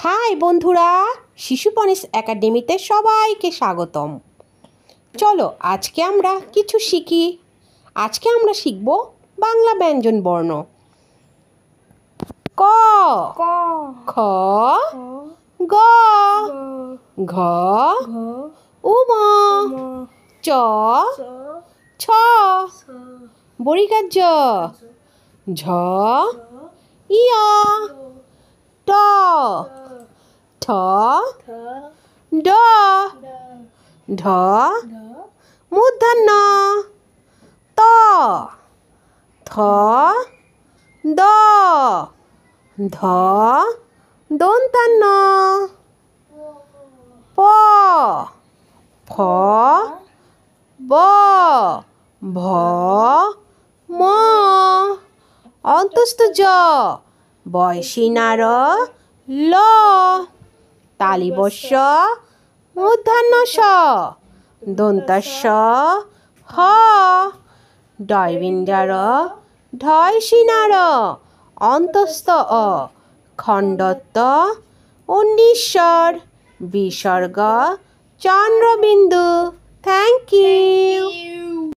High বন্ধুরা, শিশুপনিস একাডেমিতে সবাইকে স্বাগতম। চলো আজকে আমরা কিছু শিখি। আজকে আমরা শিখব বাংলা ব্যঞ্জন বর্ণ। ক, খ, গ, ঘ, উম, চ, ছ, বড়িকার জ, ঝ, ইয়, ট, ঠ, ড, ঢ, মূর্ধন্য ত, থ, দ, ধ, দন্তান্ন প, ফ, ব, ভ, ম, অন্তস্থ জ, বয়সীনার ল, তালিবস্য মূর্ধন্য স, দন্তাস্য হ, ডয়বিন্দার ঢয়সীনার অন্তস্থ অ, খণ্ডত্ব উন্নিশ্বর, বিসর্গ চন্দ্রবিন্দু। Thank you.